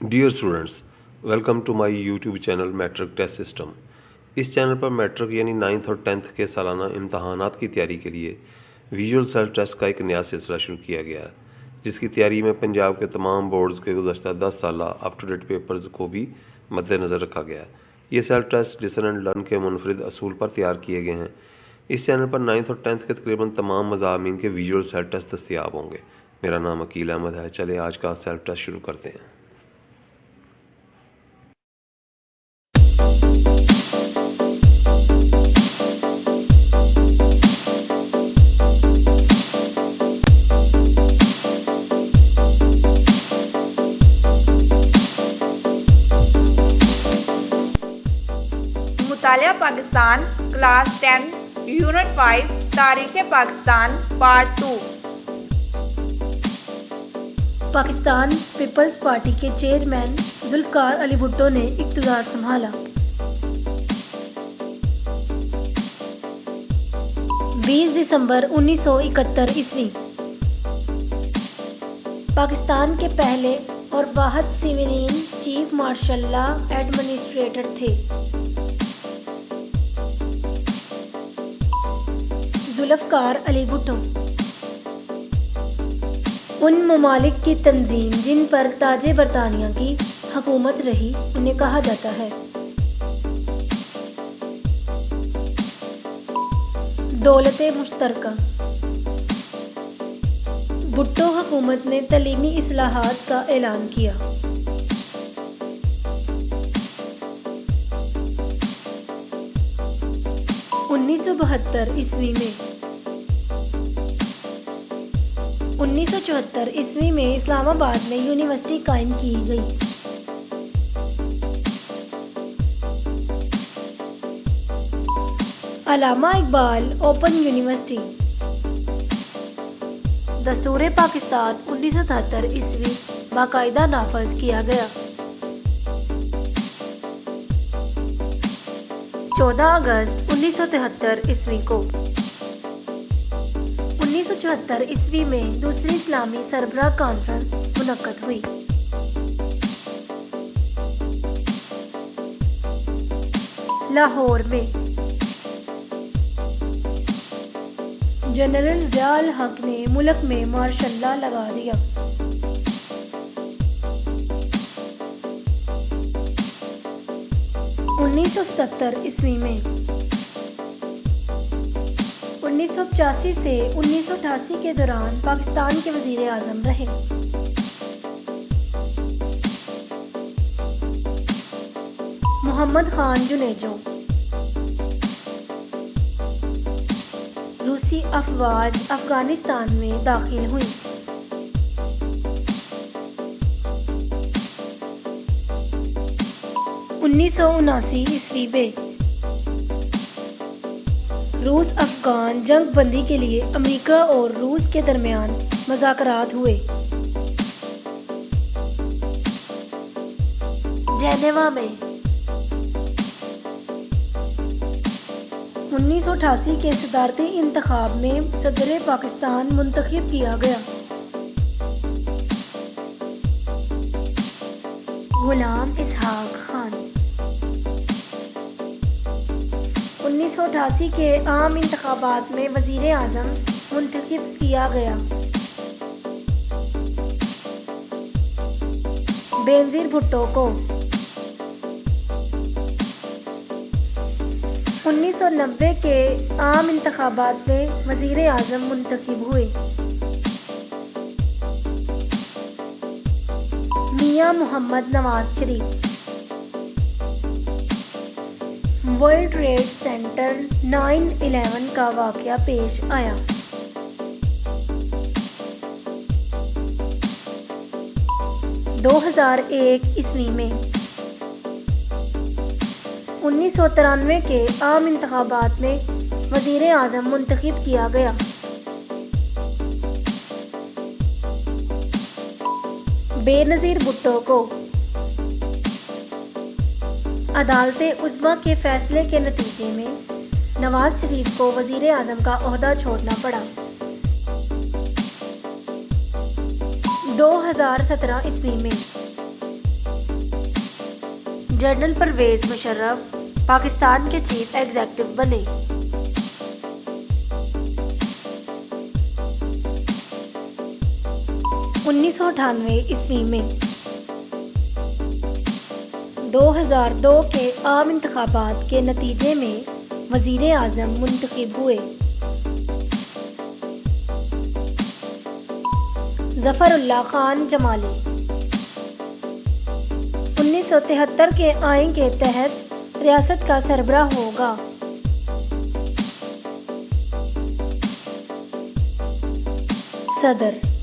Dear students, welcome to my YouTube channel matric test system. इस channel पर matric यानी 9th और 10th के सालाना इम्तहानात की तैयारी के लिए विजुअल सेल्फ टेस्ट का एक नया सिलसिला शुरू किया गया है, जिसकी तैयारी में पंजाब के तमाम बोर्ड्स के गुज़श्ता 10 साल अप टू डेट पेपर्स को भी मद्देनज़र रखा गया है। ये self test listen and learn के मुनफरिद असूल पर तैयार किए गए हैं। इस चैनल पर 9th और 10th के तकरीबन तमाम मज़ामीन के विजुअल सेल्फ टेस्ट दस्तियाब होंगे। मेरा नाम अकील अहमद है। चलें आज का सेल्फ टेस्ट शुरू करते हैं। मुतालिया पाकिस्तान क्लास 10 यूनिट 5 तारीख़ Pakistan part 2। Pakistan Peoples Party के चेयरमैन जुल्फकार अली भुट्टो ने इक़्तिदार संभाला। 20 दिसंबर 1971 ईस्वी पाकिस्तान के पहले और वाहिद civilian chief martial law administrator थे। जुल्फकार अली भुट्टो उन ममालिक की तंजीम जिन पर ताजे बरतानिया की हुकूमत रही उन्हें कहा जाता है। दौलत मुश्तरका। भुट्टो हुकूमत ने तलीमी इस्लाहात का ऐलान किया। ईस्वी में 1974 ईस्वी में इस्लामाबाद में यूनिवर्सिटी कायम की गई। अल्लामा इकबाल ओपन यूनिवर्सिटी। दस्तूर पाकिस्तान 1973 ईस्वी बाकायदा नाफज किया गया। 14 अगस्त 1973 ईस्वी को 1974 ईस्वी में दूसरी इस्लामी सरबराह कॉन्फ्रेंस मुनक्कद हुई। लाहौर में जनरल ज़िया-उल हक ने मुल्क में मार्शल लॉ लगा दिया। ईस्वी में 1985 से 1988 के दौरान पाकिस्तान के वजीर आज़म रहे। मोहम्मद खान जुनेजो रूसी अफवाज अफगानिस्तान में दाखिल हुई। ईस्वी में रूस अफगान जंग बंदी के लिए अमेरिका और रूस के दरमियान मुज़ाकरात हुए। जेनेवा में 1988 के सदारती इंतखाब में सदर पाकिस्तान मुंतखब किया गया। गुलाम इसहाक खान 1988 के आम इंतखाबात में वजीर आज़म मुंतखब किया गया। बेनज़ीर भुट्टो को 1990 के आम इंतखाबात में वजीर आज़म मुंतखब हुए। मियां Mohammad Nawaz Sharif world trade centre 9/11 का वाक़या पेश आया। ईस्वी में 1993 के आम इंतखाबात में वजीर आज़म मुंतखब किया गया। बेनज़ीर भुट्टो को अदालते उज़्मा के फैसले के नतीजे में नवाज शरीफ को वजीर आज़म का ओहदा छोड़ना पड़ा। 2017 ईस्वी में جنرل پرویز مشرف پاکستان کے چیف ایگزیکٹو بنے۔ 1998 عیسوی میں 2002 کے عام انتخابات کے نتیجے میں وزیر اعظم منتخب ہوئے۔ ظفر اللہ خان جمالی 1973 کے آئین کے تحت ریاست کا سربراہ ہوگا۔ صدر